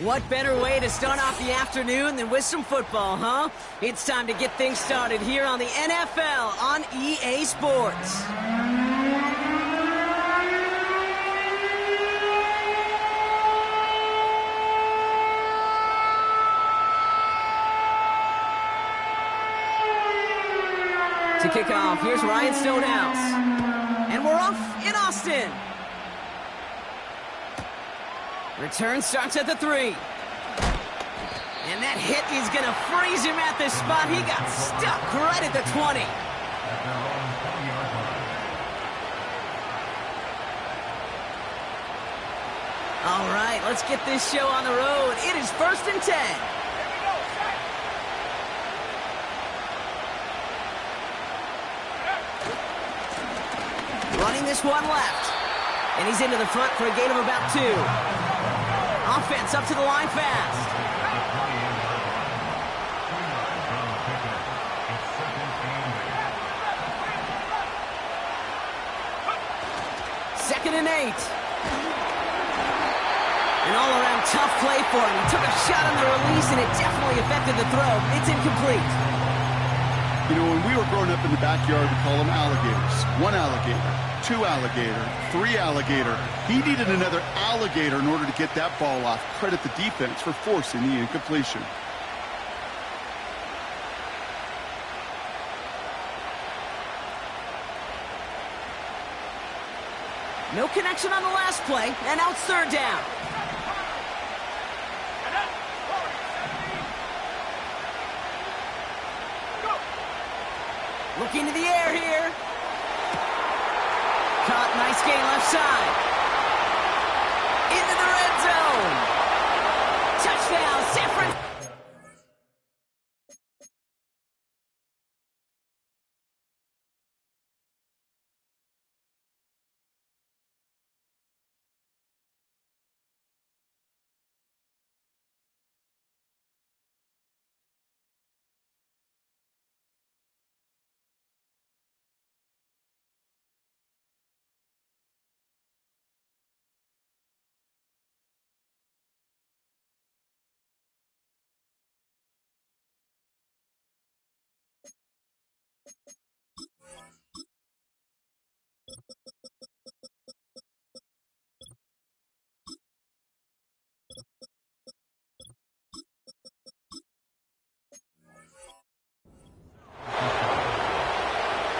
What better way to start off the afternoon than with some football, huh? It's time to get things started here on the NFL on EA Sports. To kick off, here's Ryan Stonehouse. And we're off in Austin. Return starts at the 3. And that hit is going to freeze him at this spot. He got stuck right at the 20. All right, let's get this show on the road. It is 1st and 10. Running this one left. And he's into the front for a gain of about 2. Offense up to the line fast. Second and 8. An all-around tough play for him. He took a shot on the release, and it definitely affected the throw. It's incomplete. You know, when we were growing up in the backyard, we call them alligators. 1 alligator, 2 alligator, 3 alligator. He needed another alligator in order to get that ball off. Credit the defense for forcing the incompletion. No connection on the last play, and now it's 3rd down. Looking to the air here. Caught, nice gain left side. Into the red zone. Touchdown, San Francisco.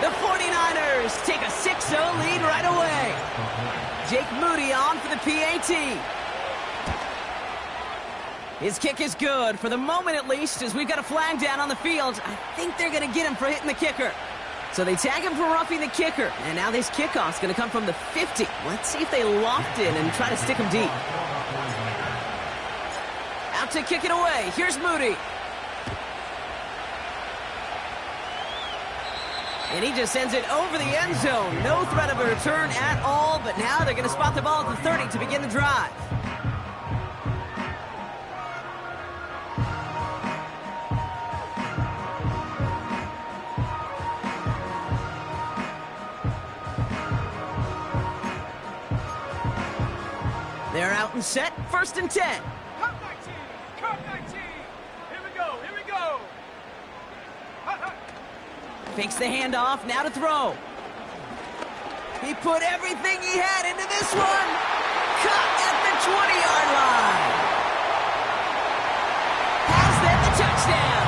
The 49ers take a 6-0 lead right away. Jake Moody on for the PAT. His kick is good, for the moment at least, as we've got a flag down on the field. I think they're going to get him for hitting the kicker. So they tag him for roughing the kicker. And now this kickoff's going to come from the 50. Let's see if they loft in and try to stick him deep. Out to kick it away. Here's Moody. And he just sends it over the end zone. No threat of a return at all, but now they're going to spot the ball at the 30 to begin the drive. They're out and set, 1st and 10. Come 19, come 19. Here we go, here we go. Fakes the handoff, now to throw. He put everything he had into this one. Caught at the 20-yard line. Has them the touchdown.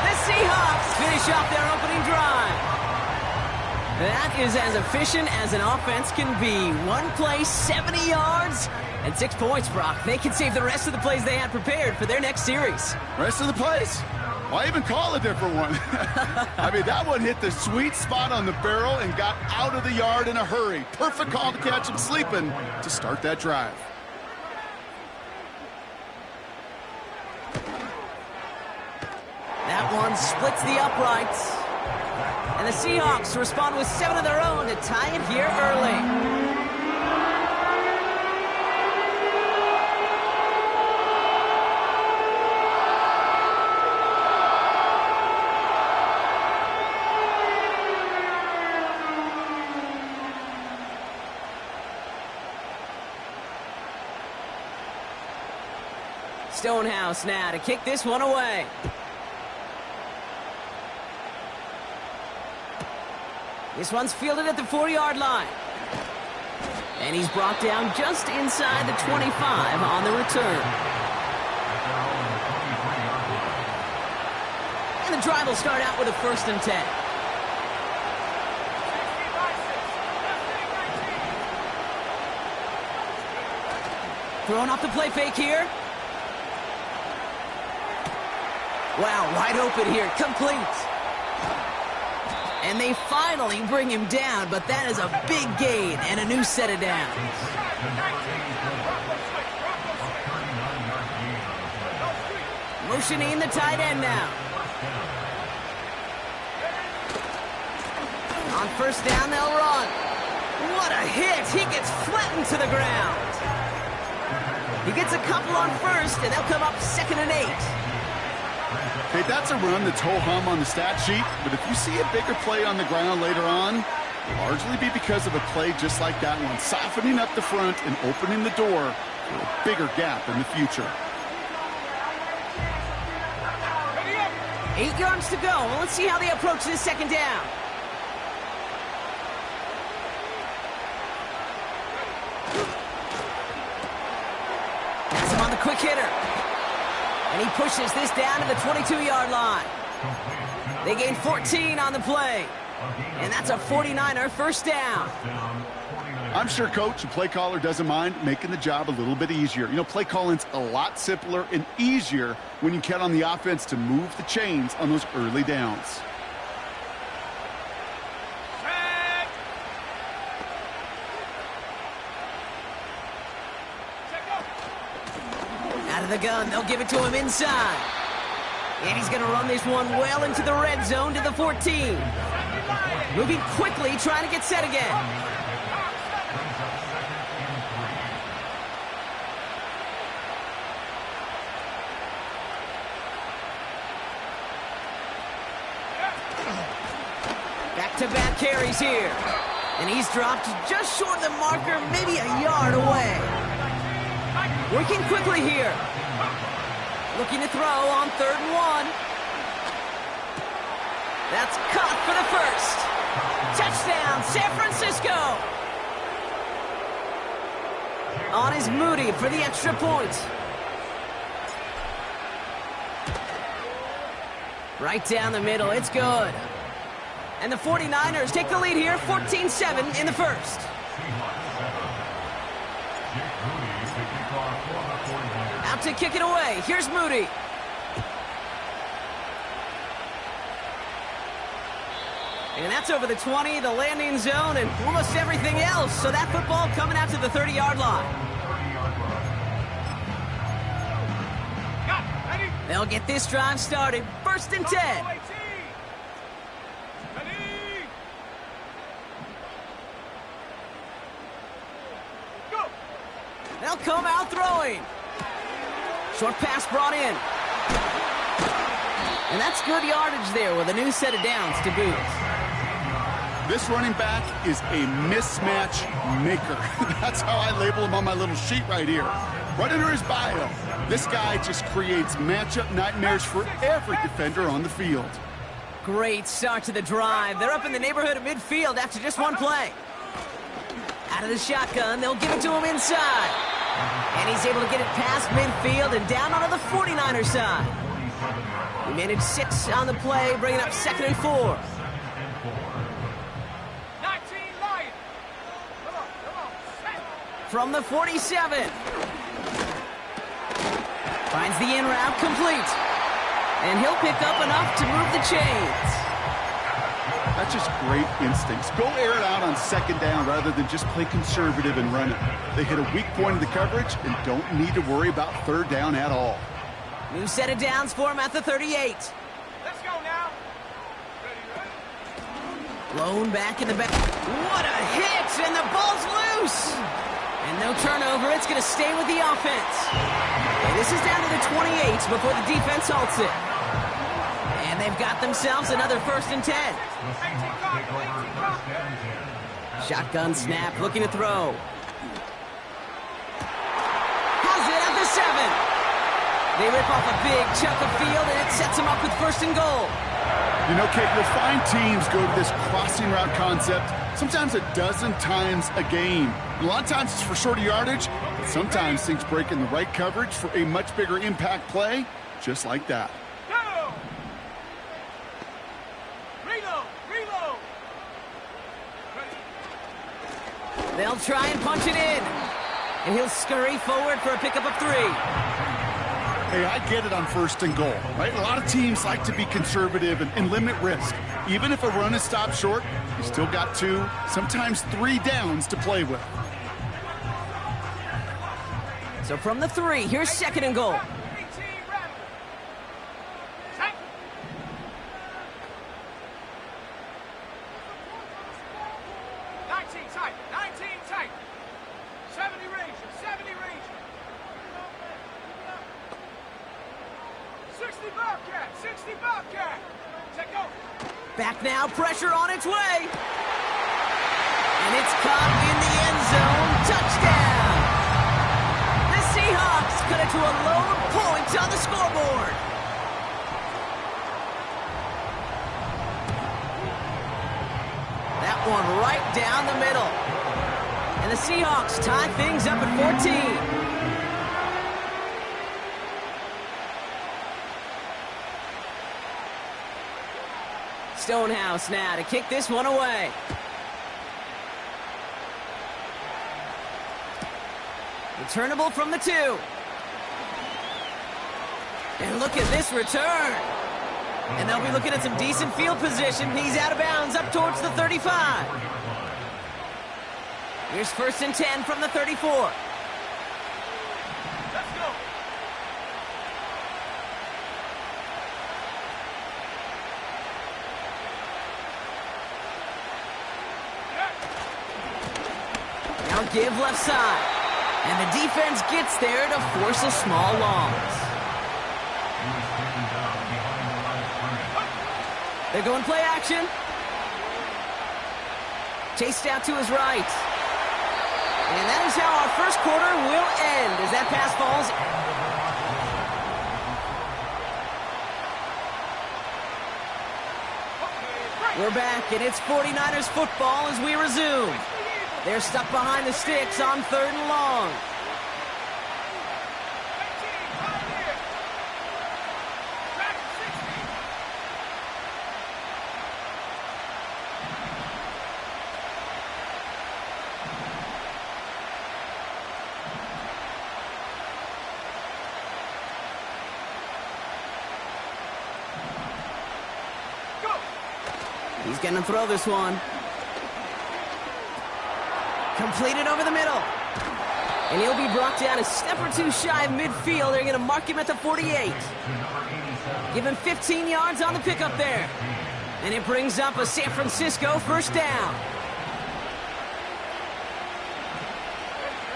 The Seahawks finish off their opening drive. That is as efficient as an offense can be. One play, 70 yards, and 6 points, Brock. They can save the rest of the plays they had prepared for their next series. Rest of the plays? Why even call a different one? I mean, that one hit the sweet spot on the barrel and got out of the yard in a hurry. Perfect call to catch him sleeping to start that drive. That one splits the uprights. And the Seahawks respond with 7 of their own to tie it here early. Stonehouse now to kick this one away. This one's fielded at the 4-yard line. And he's brought down just inside the 25 on the return. And the drive will start out with a 1st and 10. Throwing off the play fake here. Wow, wide open here, complete. And they finally bring him down, but that is a big gain and a new set of downs. Motioning the tight end now. On 1st down, they'll run. What a hit! He gets flattened to the ground. He gets a couple on 1st, and they'll come up 2nd and 8. Hey, that's a run that's ho-hum on the stat sheet, but if you see a bigger play on the ground later on, it'll largely be because of a play just like that one, softening up the front and opening the door for a bigger gap in the future. 8 yards to go. Well, let's see how they approach this 2nd down. Has him on the quick hitter. And he pushes this down to the 22-yard line. They gain 14 on the play. And that's a 49er 1st down. I'm sure coach and play caller doesn't mind making the job a little bit easier. You know, play calling's a lot simpler and easier when you count on the offense to move the chains on those early downs. Out of the gun, they'll give it to him inside. And he's going to run this one well into the red zone to the 14. Moving quickly, trying to get set again. Back-to-back carries here. And he's dropped just short of the marker, maybe a yard away. Working quickly here. Looking to throw on 3rd and 1. That's caught for the 1st. Touchdown, San Francisco. On is Moody for the extra point. Right down the middle, it's good. And the 49ers take the lead here, 14-7 in the 1st. Out to kick it away. Here's Moody. And that's over the 20, the landing zone, and almost everything else. So that football coming out to the 30-yard line. They'll get this drive started. 1st and 10. They'll come out throwing. Short pass brought in. And that's good yardage there with a new set of downs to boot. This running back is a mismatch maker. That's how I label him on my little sheet right here. Right under his bio, this guy just creates matchup nightmares for every defender on the field. Great start to the drive. They're up in the neighborhood of midfield after just one play. Out of the shotgun, they'll give it to him inside. And he's able to get it past midfield and down onto the 49er side. He managed 6 on the play, bringing up 2nd and 4. From the 47. Finds the in route complete. And he'll pick up enough to move the chains. That's just great instincts. Go air it out on 2nd down rather than just play conservative and run it. They hit a weak point of the coverage and don't need to worry about 3rd down at all. New set of downs for him at the 38. Let's go now. Blown back in the back. What a hit! And the ball's loose! And no turnover. It's going to stay with the offense. And this is down to the 28 before the defense halts it. And they've got themselves another 1st and 10. Shotgun snap, looking to throw. Has it at the 7. They rip off a big chunk of field, and it sets them up with 1st and goal. You know, Kate, you'll find teams go to this crossing route concept sometimes a dozen times a game. A lot of times it's for shorter yardage, but sometimes things break in the right coverage for a much bigger impact play, just like that. Go! Reload! Reload! Ready? They'll try and punch it in. And he'll scurry forward for a pickup of 3. Hey, I get it on 1st and goal, right? A lot of teams like to be conservative and limit risk. Even if a run is stopped short, you still got 2, sometimes 3 downs to play with. So from the 3, here's 2nd and goal. 18, rattle. Set. Tight. 19 tight. 70 Ranger. 70 Ranger. 60 Bobcat. 60 Bobcat. Set go. Back now, pressure on its way. And it's caught in the end zone. Touchdown! The Seahawks cut it to a lone point on the scoreboard. That one right down the middle. And the Seahawks tie things up at 14. Stonehouse now to kick this one away. Returnable from the 2. And look at this return. And they'll be looking at some decent field position. He's out of bounds up towards the 35. Here's 1st and 10 from the 34. Let's go. Now give left side. And the defense gets there to force a small loss. They're going play action. Chased out to his right. And that is how our 1st quarter will end as that pass falls. We're back, and it's 49ers football as we resume. They're stuck behind the sticks on 3rd and long. 18, right here. Back to 60. Go. He's going to throw this one. Completed over the middle. And he'll be brought down a step or 2 shy of midfield. They're going to mark him at the 48. Give him 15 yards on the pickup there. And it brings up a San Francisco 1st down.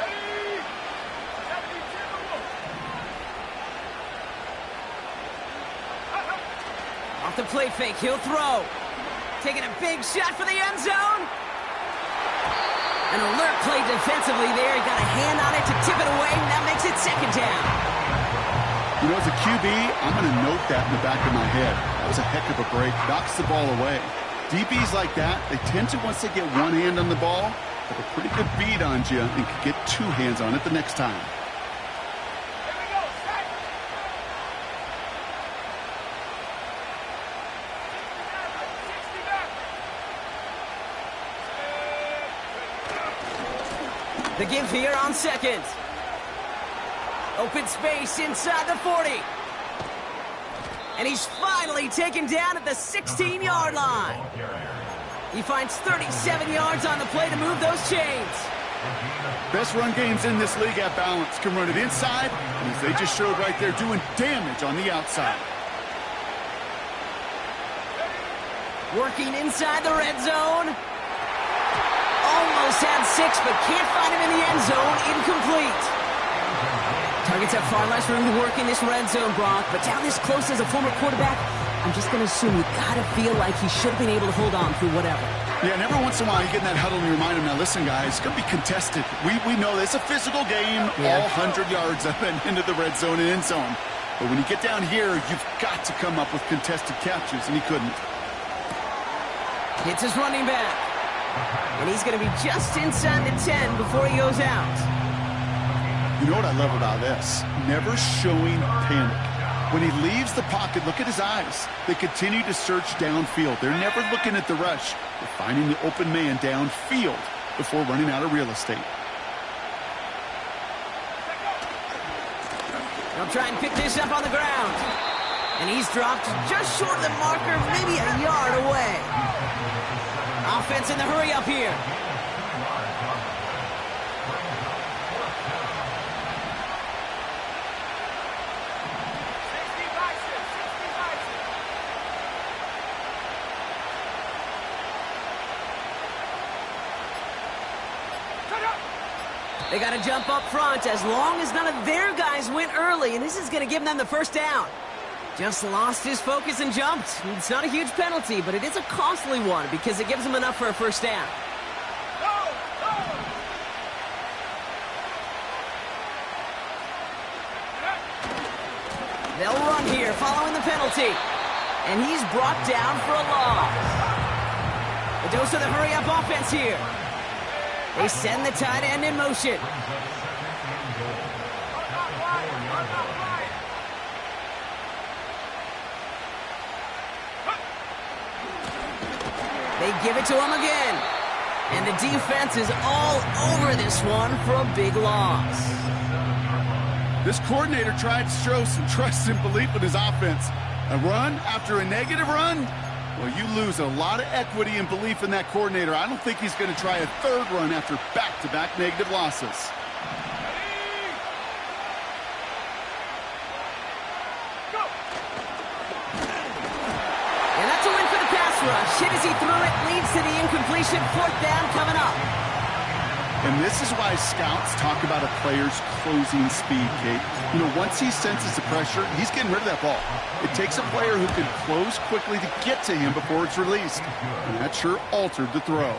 Ready? 72. Off the play fake, he'll throw. Taking a big shot for the end zone. An alert play defensively there. He got a hand on it to tip it away, and that makes it 2nd down. You know, as a QB, I'm going to note that in the back of my head. That was a heck of a break. Knocks the ball away. DBs like that, they tend to, once they get one hand on the ball, have a pretty good beat on you and can get 2 hands on it the next time. Here we go. Set. 60 back. The give here on 2nd. Open space inside the 40. And he's finally taken down at the 16-yard line. He finds 37 yards on the play to move those chains. Best run games in this league at balance can run it inside, and as they just showed right there, doing damage on the outside. Working inside the red zone. Almost had 6, but can't find him in the end zone. Incomplete. Targets have far less room to work in this red zone, Brock, but down this close as a former quarterback, I'm just going to assume you got to feel like he should have been able to hold on through whatever. Yeah, and every once in a while you get in that huddle and you remind him, now listen, guys, it's going to be contested. We know it's a physical game, all 100 yards up and into the red zone and end zone. But when you get down here, you've got to come up with contested catches, and he couldn't. Hits his running back. And he's going to be just inside the 10 before he goes out. You know what I love about this? Never showing panic. When he leaves the pocket, look at his eyes. They continue to search downfield. They're never looking at the rush. They're finding the open man downfield before running out of real estate. They'll try and pick this up on the ground. And he's dropped just short of the marker, maybe a yard away. Offense in the hurry up here. They got to jump up front as long as none of their guys went early, and this is going to give them the first down. Just lost his focus and jumped. It's not a huge penalty, but it is a costly one because it gives him enough for a first down. They'll run here following the penalty, and he's brought down for a loss. A dose of the hurry-up offense here. They send the tight end in motion. They give it to him again. And the defense is all over this one for a big loss. This coordinator tried to show some trust and belief in his offense. A run after a negative run? Well, you lose a lot of equity and belief in that coordinator. I don't think he's going to try a third run after back-to-back negative losses. And that's a win for the pass rush. Hit as he threw it, leads to the incompletion. Fourth down coming up. And this is why scouts talk about a player's closing speed, Kate. You know, once he senses the pressure, he's getting rid of that ball. It takes a player who can close quickly to get to him before it's released. And that sure altered the throw.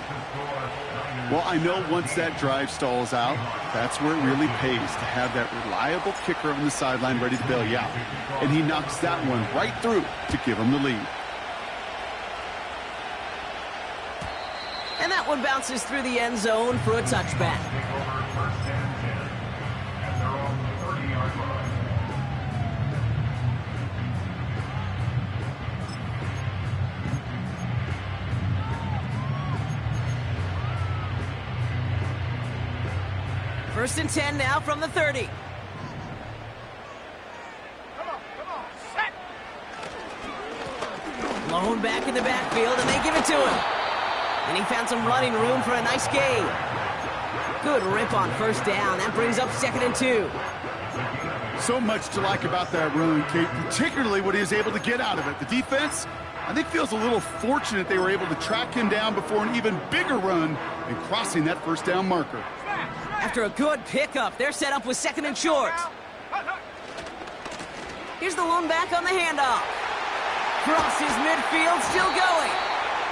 Well, I know once that drive stalls out, that's where it really pays to have that reliable kicker on the sideline ready to bail you out. And he knocks that one right through to give him the lead. And that one bounces through the end zone for a touchback. First and 10 now from the 30. Come on, set! Lone back in the backfield, and they give it to him. And he found some running room for a nice gain. Good rip on first down. That brings up 2nd and 2. So much to like about that run, Kate, particularly what he was able to get out of it. The defense, I think, feels a little fortunate they were able to track him down before an even bigger run and crossing that first down marker. After a good pickup, they're set up with 2nd and short. Here's the lone back on the handoff. Crosses midfield, still going.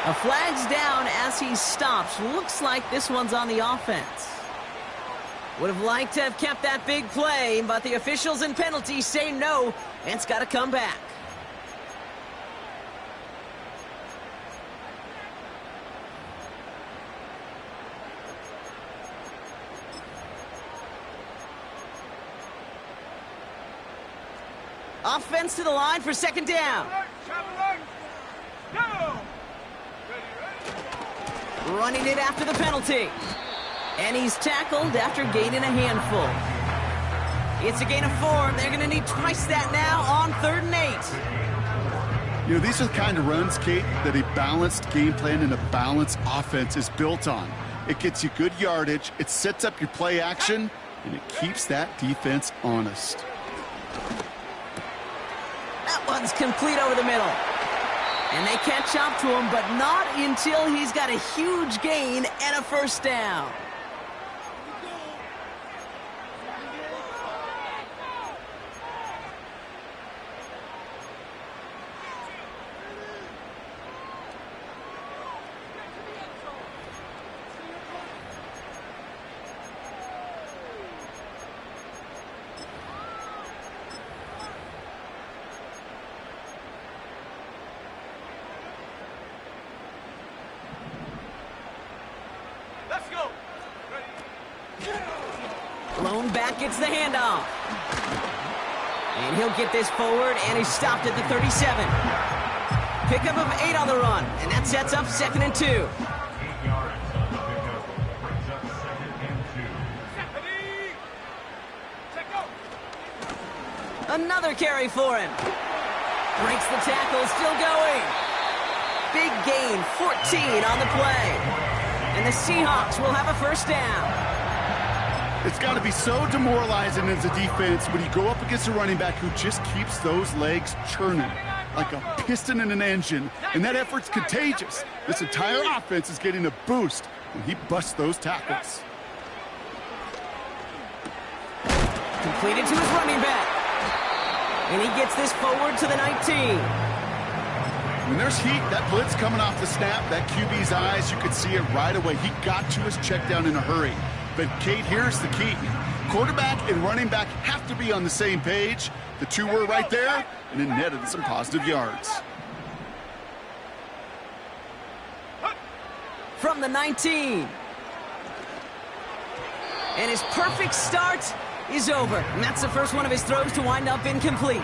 A flag's down as he stops. Looks like this one's on the offense. Would have liked to have kept that big play, but the officials and penalties say no, and it's got to come back. Offense to the line for 2nd down. Running it after the penalty. And he's tackled after gaining a handful. It's a gain of 4. They're going to need twice that now on 3rd and 8. You know, these are the kind of runs, Kate, that a balanced game plan and a balanced offense is built on. It gets you good yardage, it sets up your play action, and it keeps that defense honest. That one's complete over the middle. And they catch up to him, but not until he's got a huge gain and a first down. Lone back gets the handoff. And he'll get this forward, and he's stopped at the 37. Pickup of 8 on the run, and that sets up 2nd and 2. 8 yards on the pickup brings up 2nd and 2. Check go. Another carry for him. Breaks the tackle, still going. Big gain, 14 on the play. And the Seahawks will have a first down. It's got to be so demoralizing as a defense when you go up against a running back who just keeps those legs churning like a piston in an engine, and that effort's contagious. This entire offense is getting a boost when he busts those tackles. Completed to his running back. And he gets this forward to the 19. When there's heat, that blitz coming off the snap, that QB's eyes, you could see it right away. He got to his check down in a hurry. But, Kate, here's the key. Quarterback and running back have to be on the same page. The two were right there, and it netted some positive yards. From the 19. And his perfect start is over. And that's the first one of his throws to wind up incomplete.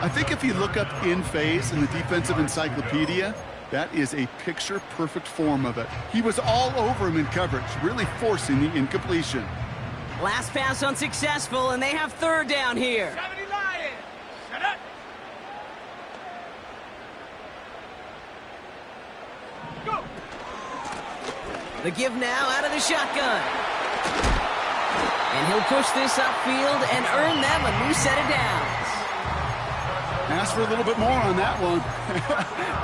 I think if you look up in phase in the defensive encyclopedia, that is a picture-perfect form of it. He was all over him in coverage, really forcing the incompletion. Last pass unsuccessful, and they have 3rd down here. 70 Lions. Set up. Go. The give now out of the shotgun. And he'll push this upfield and earn them a new set of downs. Ask for a little bit more on that one.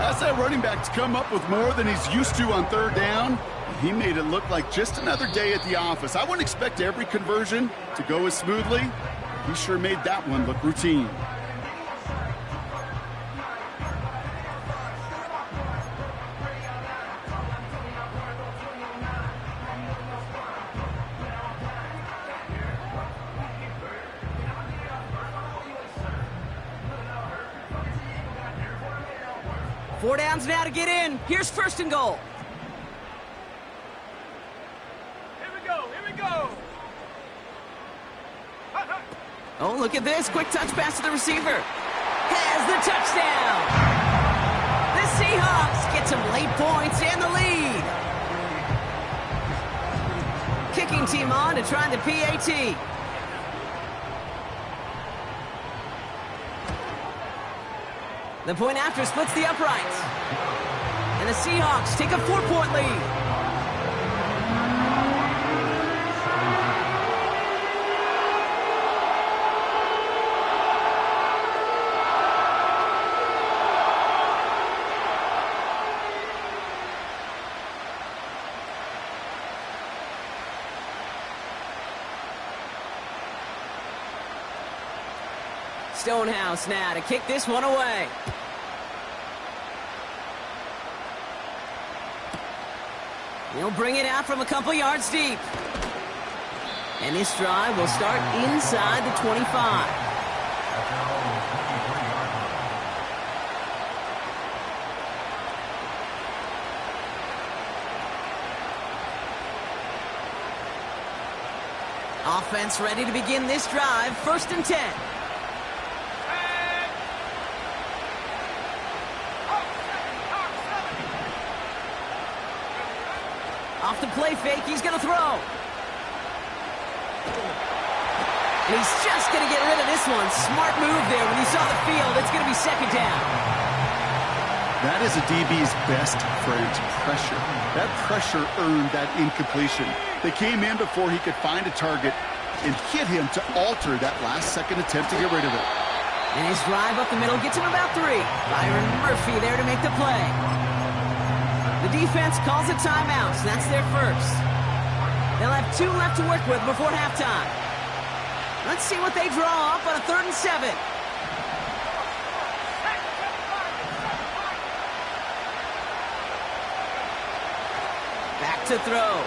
Ask that running back to come up with more than he's used to on 3rd down. He made it look like just another day at the office. I wouldn't expect every conversion to go as smoothly. He sure made that one look routine. Four downs now to get in. Here's 1st and goal. Here we go. Here we go. Oh, look at this. Quick touch pass to the receiver. Has the touchdown. The Seahawks get some late points and the lead. Kicking team on to try the PAT. The point after splits the uprights. And the Seahawks take a 4-point lead. Stonehouse now to kick this one away. He'll bring it out from a couple yards deep. And this drive will start inside the 25. Offense ready to begin this drive. 1st and 10. Off the play fake, he's going to throw. And he's just going to get rid of this one. Smart move there when he saw the field. It's going to be 2nd down. That is a DB's best friend, pressure. That pressure earned that incompletion. They came in before he could find a target and hit him to alter that last-second attempt to get rid of it. And his drive up the middle gets him about 3. Byron Murphy there to make the play. The defense calls a timeout, so that's their first. They'll have 2 left to work with before halftime. Let's see what they draw up on a 3rd and 7. Back to throw.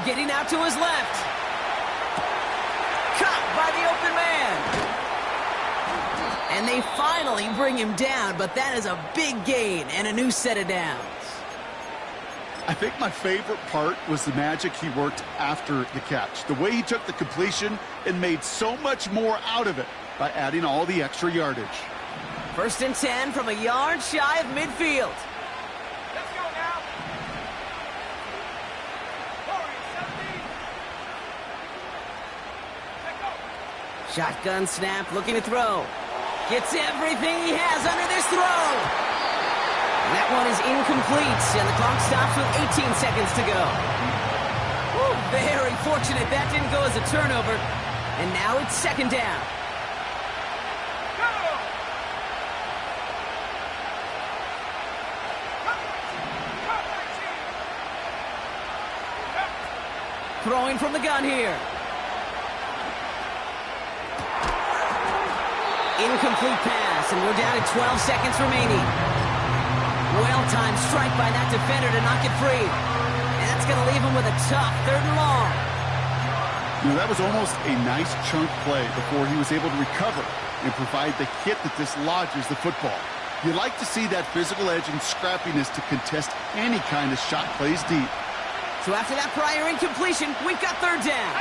Getting out to his left. Caught by the open man. And they finally bring him down, but that is a big gain and a new set of downs. I think my favorite part was the magic he worked after the catch. The way he took the completion and made so much more out of it by adding all the extra yardage. 1st and 10 from a yard shy of midfield. Let's go now. Corey, 17. Let go. Shotgun snap, looking to throw. Gets everything he has under this throw. And that one is incomplete, and the clock stops with 18 seconds to go. Woo, very fortunate that didn't go as a turnover. And now it's 2nd down. Throwing from the gun here. Incomplete pass, and we're down to 12 seconds remaining. Well-timed strike by that defender to knock it free. And that's going to leave him with a tough 3rd and long. You know, that was almost a nice chunk play before he was able to recover and provide the hit that dislodges the football. You like to see that physical edge and scrappiness to contest any kind of shot plays deep. So after that prior incompletion, we've got 3rd down.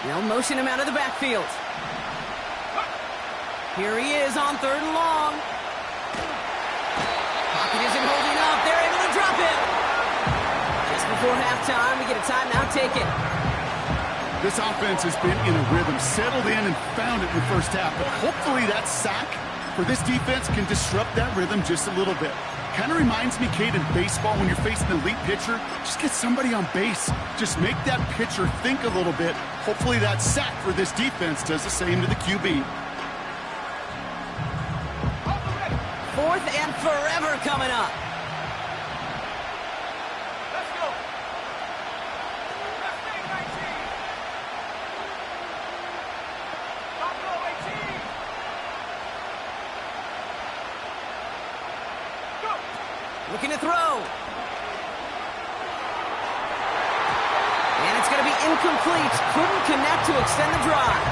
They'll motion him out of the backfield. Here he is on 3rd and long. Pocket isn't holding up. They're able to drop it. Just before halftime, we get a timeout taken. This offense has been in a rhythm, settled in and found it in the 1st half. But hopefully that sack for this defense can disrupt that rhythm just a little bit. Kind of reminds me, Kate, in baseball when you're facing an elite pitcher, just get somebody on base. Just make that pitcher think a little bit. Hopefully that sack for this defense does the same to the QB. 4th and forever coming up. Let's go. Let's make 19. Buffalo 18. Go. Looking to throw. And it's going to be incomplete. Couldn't connect to extend the drive.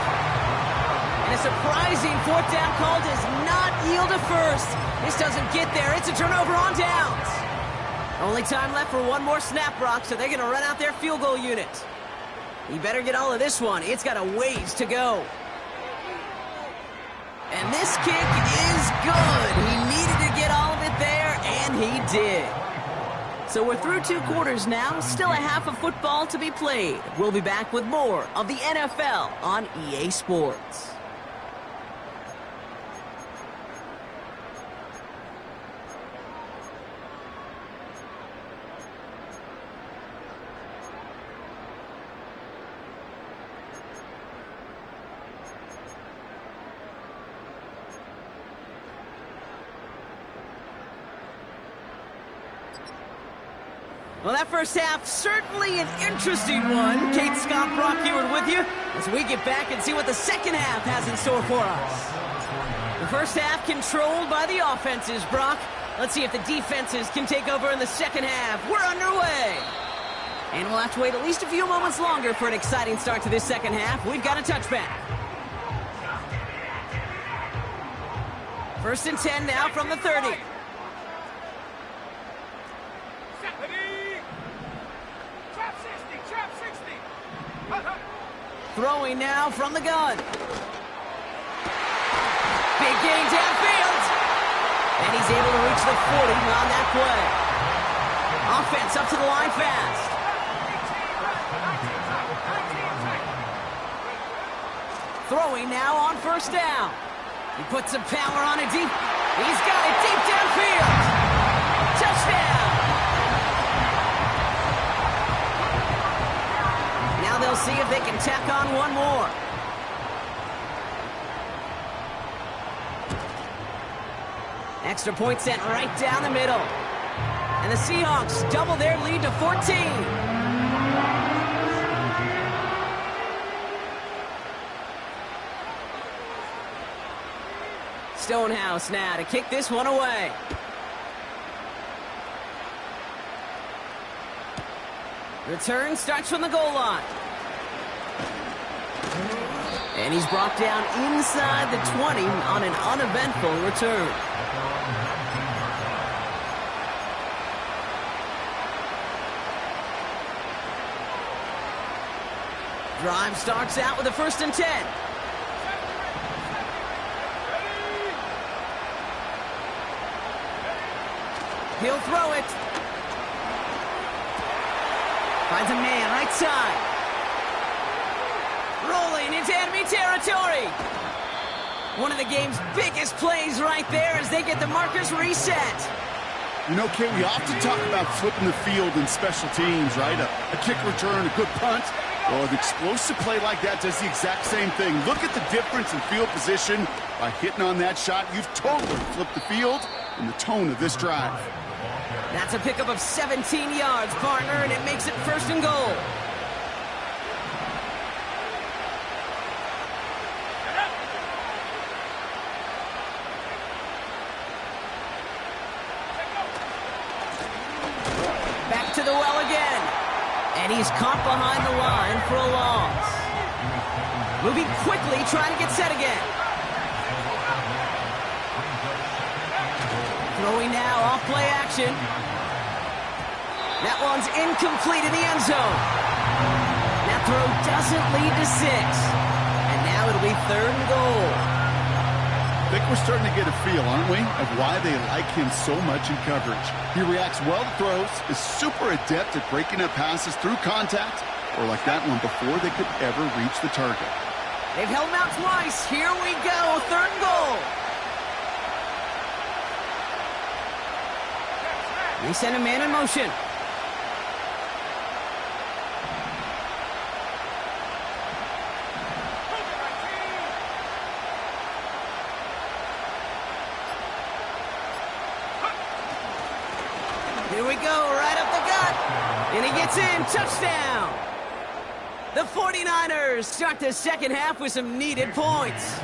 And a surprising 4th down call does not yield a first. This doesn't get there. It's a turnover on downs. Only time left for one more snap, Brock, so they're going to run out their field goal unit. You better get all of this one. It's got a ways to go. And this kick is good. He needed to get all of it there, and he did. So we're through 2 quarters now. Still a half of football to be played. We'll be back with more of the NFL on EA Sports. Well, that 1st half, certainly an interesting one. Kate, Scott, Brock Huard with you as we get back and see what the 2nd half has in store for us. The 1st half controlled by the offenses, Brock. Let's see if the defenses can take over in the 2nd half. We're underway. And we'll have to wait at least a few moments longer for an exciting start to this 2nd half. We've got a touchback. 1st and 10 now from the 30. Throwing now from the gun. Big gain downfield. And he's able to reach the 40 on that play. Offense up to the line fast. Throwing now on 1st down. He puts some power on it deep. He's got it deep downfield. Touchdown. Now they'll see if they can tack on one more. Extra point sent right down the middle. And the Seahawks double their lead to 14. Stonehouse now to kick this one away. Return starts from the goal line. And he's brought down inside the 20 on an uneventful return. Drive starts out with a 1st and 10. He'll throw it. Finds a man right side. Rolling into enemy territory. One of the game's biggest plays right there as they get the markers reset. You know, Kate, we often talk about flipping the field in special teams, right? A kick return, a good punt. Well, an explosive play like that does the exact same thing. Look at the difference in field position. By hitting on that shot, you've totally flipped the field and the tone of this drive. That's a pickup of 17 yards, partner, and it makes it 1st and goal. Back to the well again. And he's caught behind the line for a loss. Moving quickly, trying to get set again. Throwing now, off play action. That one's incomplete in the end zone. That throw doesn't lead to 6. And now it'll be 3rd and goal. I think we're starting to get a feel, aren't we, of why they like him so much in coverage. He reacts well to throws, is super adept at breaking up passes through contact, or like that one before they could ever reach the target. They've held him out twice. Here we go, 3rd and goal. They send a man in motion. Here we go, right up the gut. And he gets in, touchdown. The 49ers start the second half with some needed points.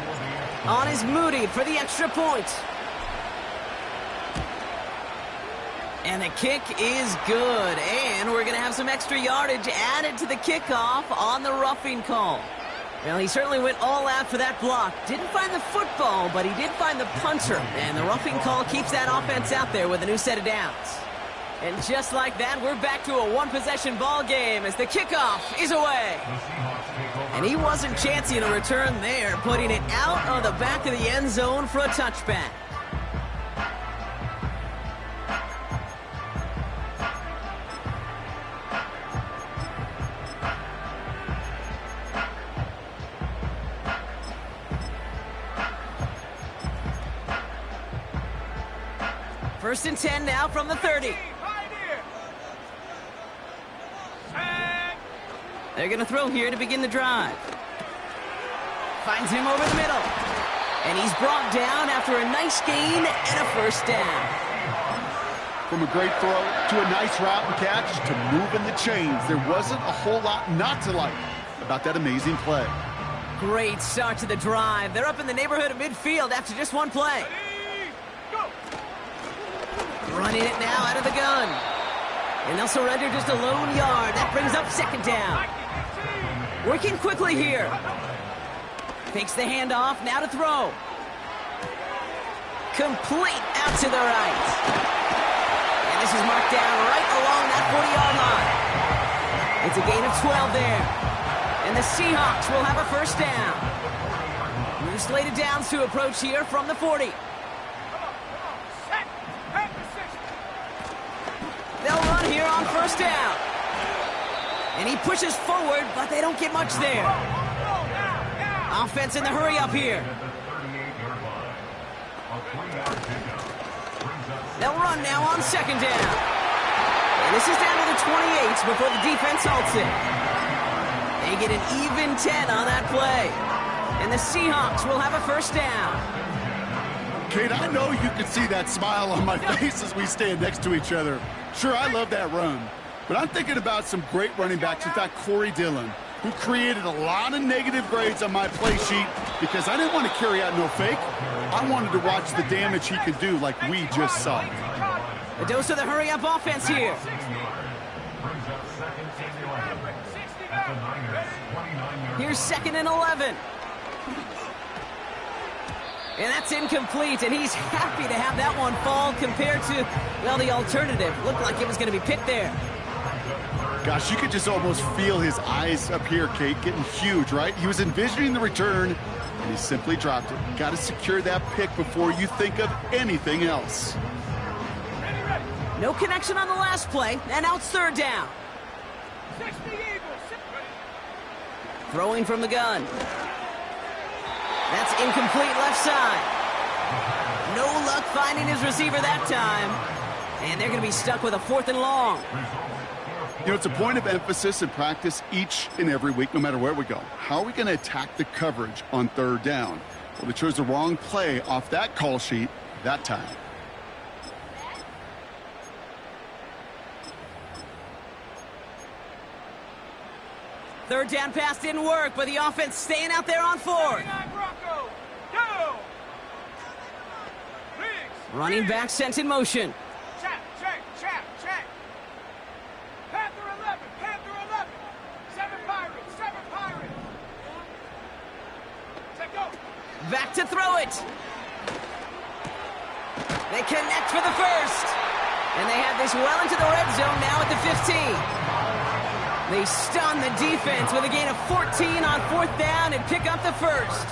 On is Moody for the extra point. And the kick is good. And we're going to have some extra yardage added to the kickoff on the roughing call. Well, he certainly went all out for that block. Didn't find the football, but he did find the punter. And the roughing call keeps that offense out there with a new set of downs. And just like that, we're back to a one-possession ball game as the kickoff is away. And he wasn't chancing a return there, putting it out of the back of the end zone for a touchback. First and 10 now from the 30. They're going to throw here to begin the drive. Finds him over the middle. And he's brought down after a nice gain and a first down. From a great throw to a nice route and catch to moving the chains, there wasn't a whole lot not to like about that amazing play. Great start to the drive. They're up in the neighborhood of midfield after just one play. Running it now out of the gun. And they'll surrender just a lone yard. That brings up second down. Working quickly here. Takes the handoff, now to throw. Complete out to the right. And this is marked down right along that 40-yard line. It's a gain of 12 there. And the Seahawks will have a first down. New slated downs to approach here from the 40. They'll run here on first down. And he pushes forward, but they don't get much there. Offense in the hurry up here. They'll run now on second down. And this is down to the 28 before the defense halts it. They get an even 10 on that play. And the Seahawks will have a first down. Kate, I know you can see that smile on my face as we stand next to each other. Sure, I love that run. But I'm thinking about some great running backs. In fact, Corey Dillon, who created a lot of negative grades on my play sheet because I didn't want to carry out no fake. I wanted to watch the damage he could do like we just saw. A dose of the hurry-up offense here. Here's 2nd and 11. And that's incomplete, and he's happy to have that one fall compared to, well, the alternative. Looked like it was going to be picked there. Gosh, you could just almost feel his eyes up here, Kate, getting huge, right? He was envisioning the return, and he simply dropped it. Got to secure that pick before you think of anything else. No connection on the last play, and now it's third down. Throwing from the gun. That's incomplete left side. No luck finding his receiver that time. And they're going to be stuck with a 4th and long. You know, it's a point of emphasis in practice each and every week, no matter where we go. How are we going to attack the coverage on third down? Well, they chose the wrong play off that call sheet that time. Third down pass didn't work, but the offense staying out there on 4th. Running back sent in motion. Check. Panther 11. 7 Pirates. Set go. Back to throw it. They connect for the first. And they have this well into the red zone now at the 15. They stun the defense with a gain of 14 on 4th down and pick up the first.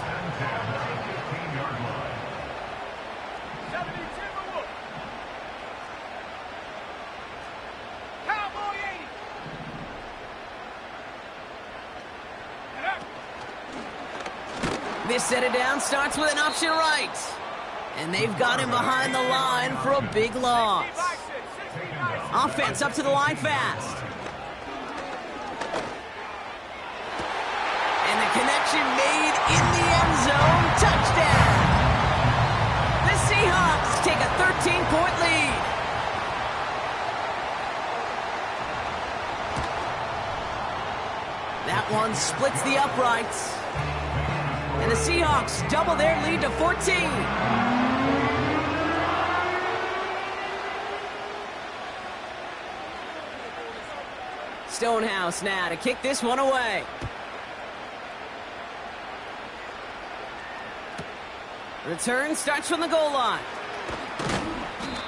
70 Timberwolves. Cowboy 80. This set it down starts with an option right. And they've got him behind the line for a big loss. Offense up to the line fast. And the connection made in the end zone. Touchdown! The Seahawks take a 13-point lead. That one splits the uprights. And the Seahawks double their lead to 14. Stonehouse now to kick this one away. Return starts from the goal line.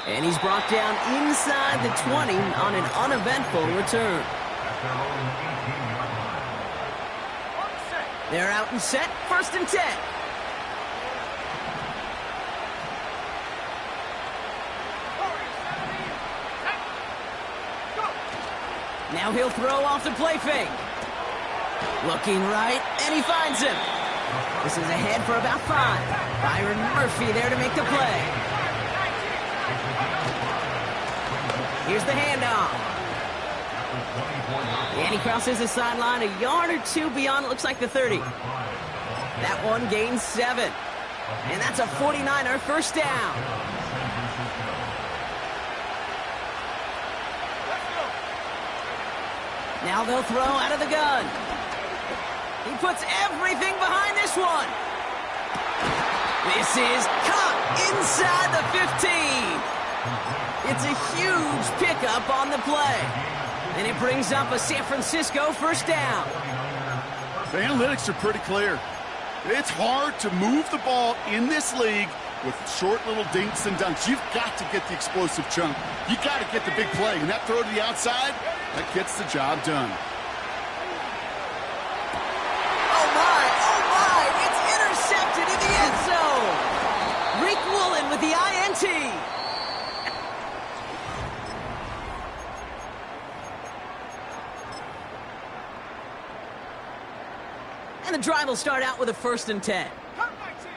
And he's brought down inside the 20 on an uneventful return. They're out and set, 1st and 10. Now he'll throw off the play fake. Looking right, and he finds him. This is ahead for about 5. Byron Murphy there to make the play. Here's the handoff. And he crosses the sideline a yard or 2 beyond, it looks like the 30. That one gains 7. And that's a 49er first down. Now they'll throw out of the gun. He puts everything behind this one. This is caught inside the 15. It's a huge pickup on the play. And it brings up a San Francisco first down. The analytics are pretty clear. It's hard to move the ball in this league with short little dinks and dunks. You've got to get the explosive chunk. You got to get the big play. And that throw to the outside, that gets the job done. Oh my, it's intercepted in the end zone. Rick Woolen with the INT. And the drive will start out with a 1st and 10. Cut 19.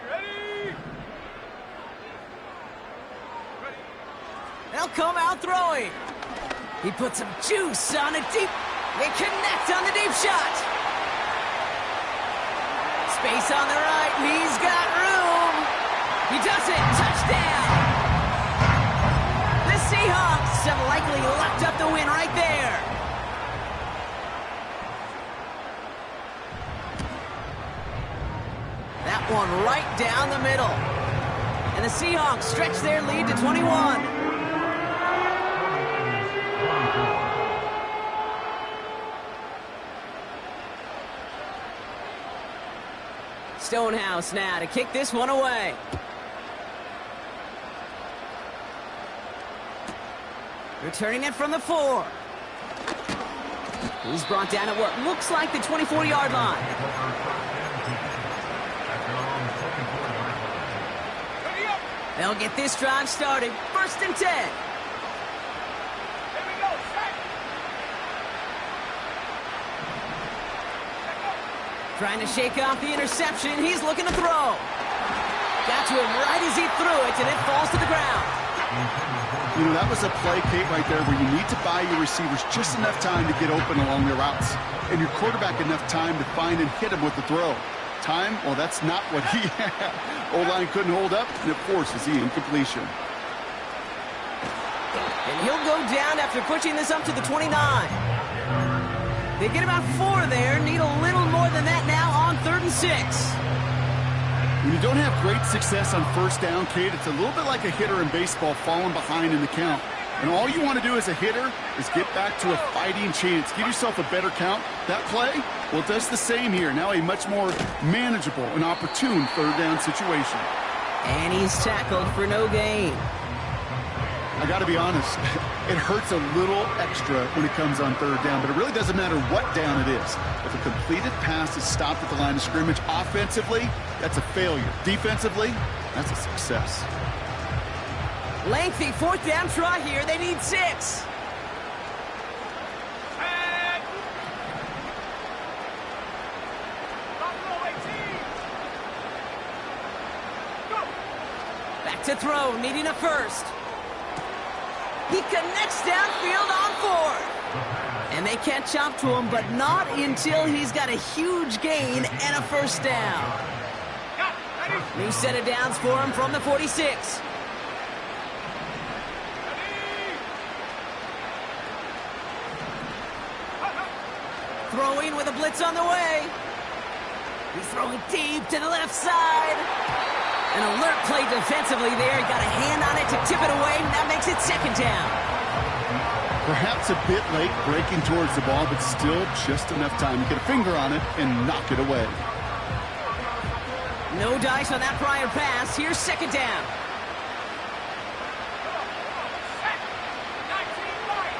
Ready. They'll come out throwing. He puts some juice on a deep. They connect on the deep shot. Space on the right, and he's got room. He does it. Touchdown. The Seahawks have likely locked up the win right there. That one right down the middle. And the Seahawks stretch their lead to 21. Stonehouse now to kick this one away. Returning it from the 4. He's brought down at what looks like the 24-yard line. They'll get this drive started. 1st and 10. Here we go. Set. Trying to shake off the interception. He's looking to throw. Got to him right as he threw it, and it falls to the ground. You know, that was a play, Kate, right there where you need to buy your receivers just enough time to get open along their routes, and your quarterback enough time to find and hit him with the throw. Time? Well, that's not what he had. O-line couldn't hold up, and it forces the incompletion. And he'll go down after pushing this up to the 29. They get about 4 there. Need a little more than that now on 3rd and 6. When you don't have great success on 1st down, Kate, it's a little bit like a hitter in baseball falling behind in the count. And all you want to do as a hitter is get back to a fighting chance. Give yourself a better count. That play, well, it does the same here. Now a much more manageable and opportune 3rd down situation. And he's tackled for no gain. I got to be honest, it hurts a little extra when it comes on 3rd down, but it really doesn't matter what down it is. If a completed pass is stopped at the line of scrimmage, offensively, that's a failure. Defensively, that's a success. Lengthy 4th down try here. They need 6. Set. Buffalo 18. Go. Back to throw, needing a 1st. He connects downfield on 4th. And they catch up to him, but not until he's got a huge gain and a 1st down. Got it. Ready. New set of downs for him from the 46. Throwing with a blitz on the way. He's throwing deep to the left side. An alert play defensively there. He got a hand on it to tip it away. That makes it 2nd down. Perhaps a bit late breaking towards the ball, but still just enough time to get a finger on it and knock it away. No dice on that prior pass. Here's 2nd down. Set. 19 right.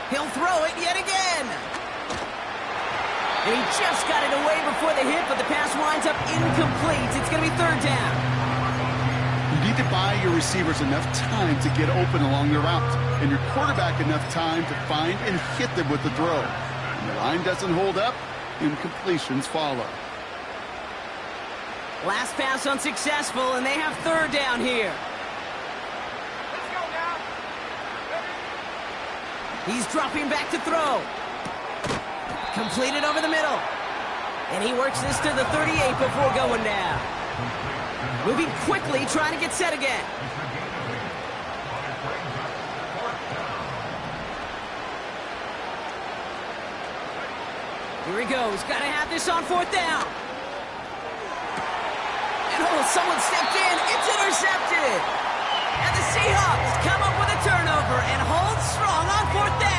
He'll throw it yet again. And he just got it away before the hit, but the pass winds up incomplete. It's going to be 3rd down. You need to buy your receivers enough time to get open along their route, and your quarterback enough time to find and hit them with the throw. When the line doesn't hold up, incompletions follow. Last pass unsuccessful, and they have 3rd down here. Let's go now. Ready. He's dropping back to throw. Completed over the middle. And he works this to the 38 before going down. Moving quickly, trying to get set again. Here he goes. Got to have this on 4th down. And oh, someone stepped in. It's intercepted. And the Seahawks come up with a turnover and hold strong on 4th down.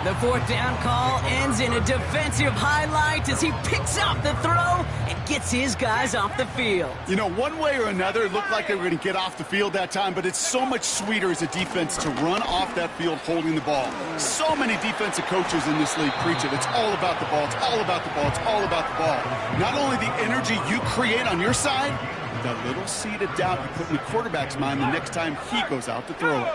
The 4th down call ends in a defensive highlight as he picks up the throw and gets his guys off the field. You know, one way or another, it looked like they were going to get off the field that time, but it's so much sweeter as a defense to run off that field holding the ball. So many defensive coaches in this league preach it. It's all about the ball. It's all about the ball. It's all about the ball. Not only the energy you create on your side, but that little seed of doubt you put in the quarterback's mind the next time he goes out to throw it.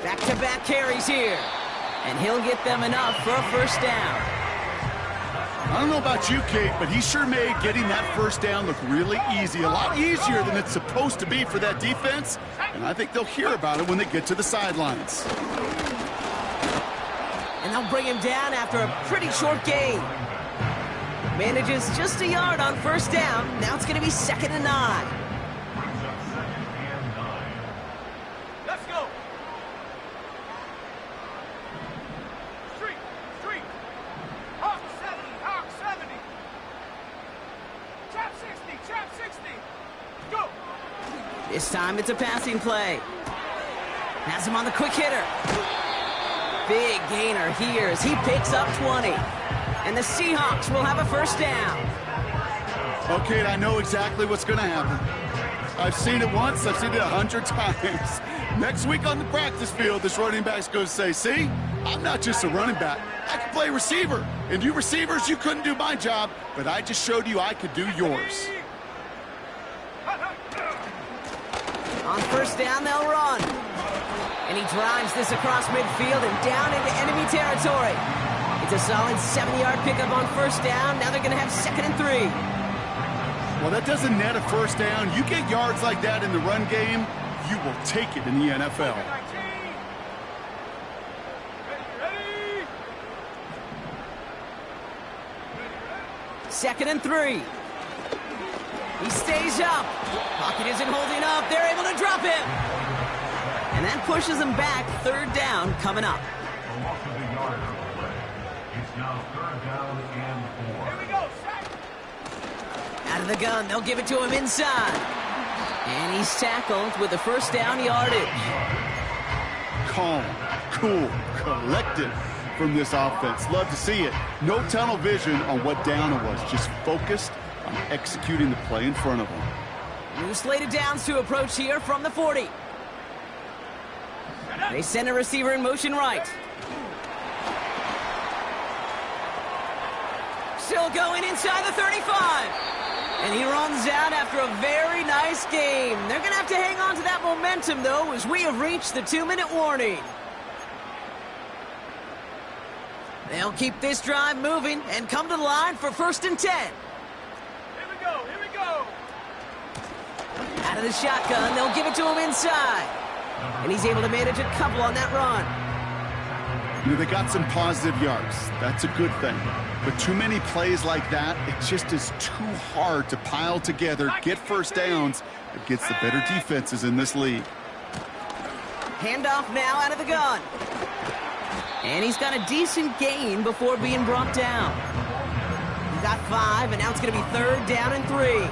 Back-to-back carries here. And he'll get them enough for a 1st down. I don't know about you, Kate, but he sure made getting that 1st down look really easy. A lot easier than it's supposed to be for that defense. And I think they'll hear about it when they get to the sidelines. And they'll bring him down after a pretty short gain. Manages just a yard on 1st down. Now it's going to be 2nd and 9. Let's go. Street. Hawk 70. Trap 60. Go. This time it's a passing play. Has him on the quick hitter. Big gainer here as he picks up 20. And the Seahawks will have a first down. Okay, I know exactly what's going to happen. I've seen it once. I've seen it 100 times. Next week on the practice field, this running back's going to say, see, I'm not just a running back. I can play receiver. And you receivers, you couldn't do my job, but I just showed you I could do yours. On first down, they'll run. And he drives this across midfield and down into enemy territory. It's a solid 7-yard pickup on first down. Now they're going to have 2nd and 3. Well, that doesn't net a first down. You get yards like that in the run game, you will take it in the NFL. 2nd and 3. He stays up. Pocket isn't holding up. They're able to drop him. And that pushes them back. 3rd down coming up. The loss of the yard on the play. It's now 3rd down and 4. Here we go, sack. Out of the gun, they'll give it to him inside. And he's tackled with the first down yardage. Calm, cool, collected from this offense. Love to see it. No tunnel vision on what down it was. Just focused on executing the play in front of them. New slated downs to approach here from the 40. They send a receiver in motion right. Still going inside the 35. And he runs out after a very nice game. They're going to have to hang on to that momentum, though, as we have reached the 2-minute warning. They'll keep this drive moving and come to the line for 1st and 10. Here we go, here we go. Out of the shotgun, they'll give it to him inside. And he's able to manage a couple on that run. You know, they got some positive yards. That's a good thing. But too many plays like that, it just is too hard to pile together, get first downs against the better defenses in this league. Handoff now out of the gun. And he's got a decent gain before being brought down. He got 5, and now it's going to be 3rd down and 3.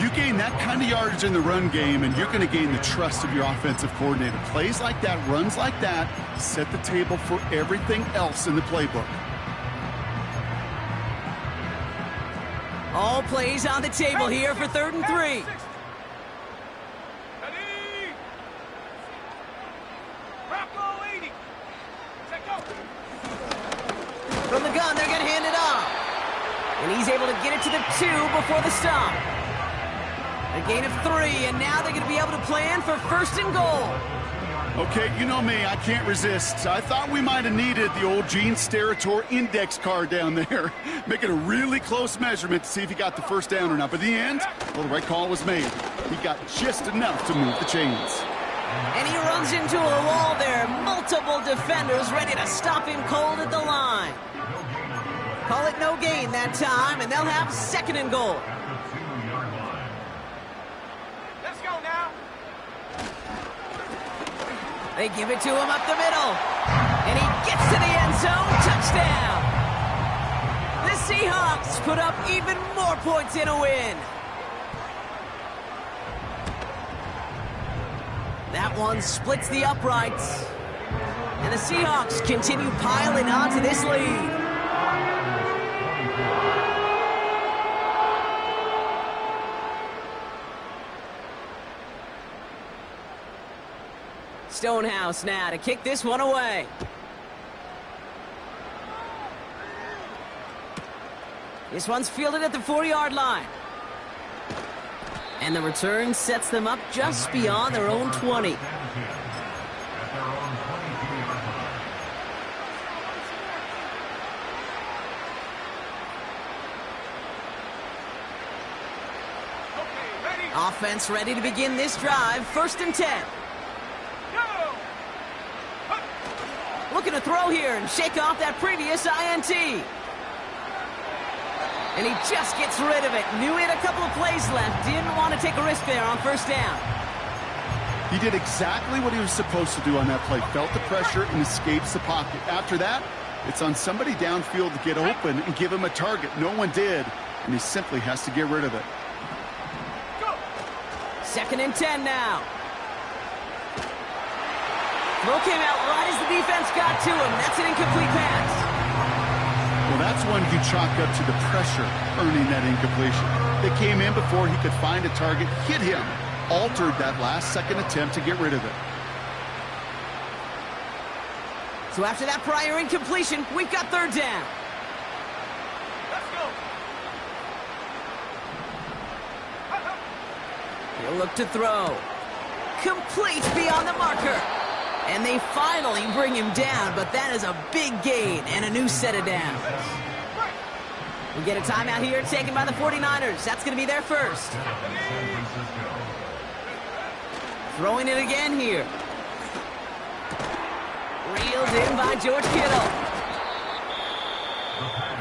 You gain that kind of yardage in the run game, and you're going to gain the trust of your offensive coordinator. Plays like that, runs like that, set the table for everything else in the playbook. All plays on the table here for 3rd and 3. Ready? Rocco 80. Check out. From the gun, they're going to hand it off. And he's able to get it to the 2 before the stop. A gain of 3, and now they're going to be able to plan for 1st and goal. Okay, you know me, I can't resist. I thought we might have needed the old Gene Steratore index card down there. Make it a really close measurement to see if he got the first down or not. But in the end, well, the right call was made. He got just enough to move the chains. And he runs into a wall there. Multiple defenders ready to stop him cold at the line. Call it no gain that time, and they'll have 2nd and goal. Let's go now. They give it to him up the middle. And he gets to the end zone. Touchdown. The Seahawks put up even more points in a win. That one splits the uprights. And the Seahawks continue piling onto this lead. Stonehouse now to kick this one away. This one's fielded at the 40-yard line. And the return sets them up just beyond their own 20. Offense ready to begin this drive. 1st and 10. Looking to throw here and shake off that previous INT. And he just gets rid of it. Knew he had a couple of plays left. Didn't want to take a risk there on 1st down. He did exactly what he was supposed to do on that play. Felt the pressure and escapes the pocket. After that, it's on somebody downfield to get open and give him a target. No one did, and he simply has to get rid of it. 2nd and 10 now. Throw came out right as the defense got to him. That's an incomplete pass. Well, that's one you chalk up to the pressure earning that incompletion. They came in before he could find a target, hit him, altered that last-second attempt to get rid of it. So after that prior incompletion, we've got third down. Let's go. He'll look to throw. Complete beyond the marker. And they finally bring him down, but that is a big gain and a new set of downs. We get a timeout here taken by the 49ers. That's going to be their first. Throwing it again here. Reeled in by George Kittle.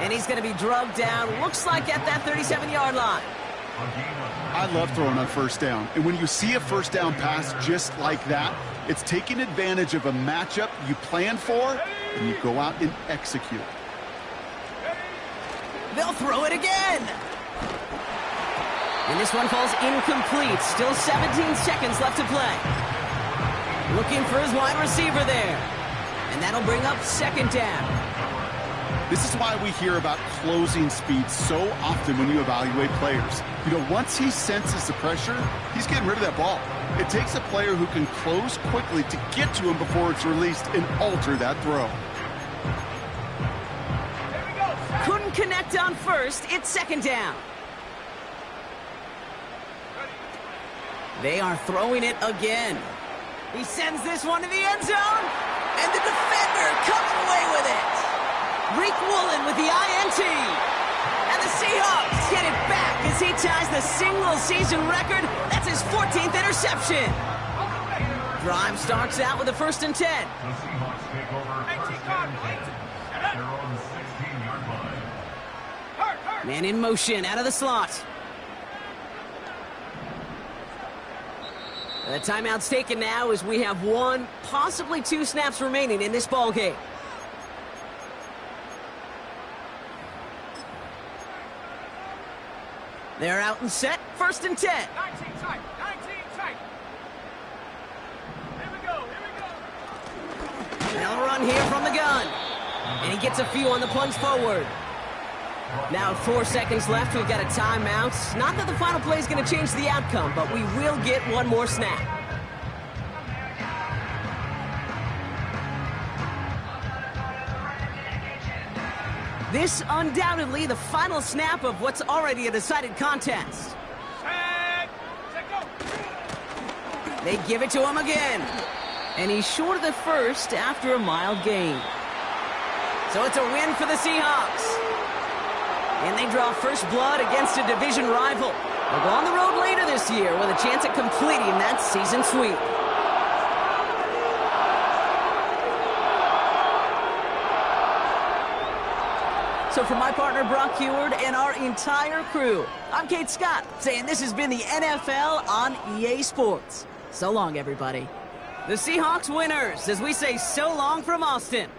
And he's going to be drugged down, looks like at that 37-yard line. I love throwing on first down. And when you see a first down pass just like that, it's taking advantage of a matchup you plan for, and you go out and execute. They'll throw it again. And this one falls incomplete. Still 17 seconds left to play. Looking for his wide receiver there. And that'll bring up second down. This is why we hear about closing speed so often when you evaluate players. You know, once he senses the pressure, he's getting rid of that ball. It takes a player who can close quickly to get to him before it's released and alter that throw. Couldn't connect on first. It's second down. They are throwing it again. He sends this one to the end zone, and the defender comes away with it. Reek Woolen with the INT. And the Seahawks get it back as he ties the single-season record. That's his 14th interception. Drive starts out with a 1st and 10. The Seahawks take over first down at their own 16-yard line. Man in motion out of the slot. The timeout's taken now as we have 1, possibly 2 snaps remaining in this ball game. They're out and set. 1st and 10. 19 tight. 19 tight. Here we go. Here we go. They'll run here from the gun. And he gets a few on the plunge forward. Now 4 seconds left. We've got a timeout. Not that the final play is going to change the outcome, but we will get one more snap. This undoubtedly the final snap of what's already a decided contest. Set, go. They give it to him again. And he's short of the first after a mild gain. So it's a win for the Seahawks. And they draw first blood against a division rival. They'll go on the road later this year with a chance at completing that season sweep. So for my partner Brock Heward and our entire crew, I'm Kate Scott saying this has been the NFL on EA Sports. So long, everybody. The Seahawks winners as we say so long from Austin.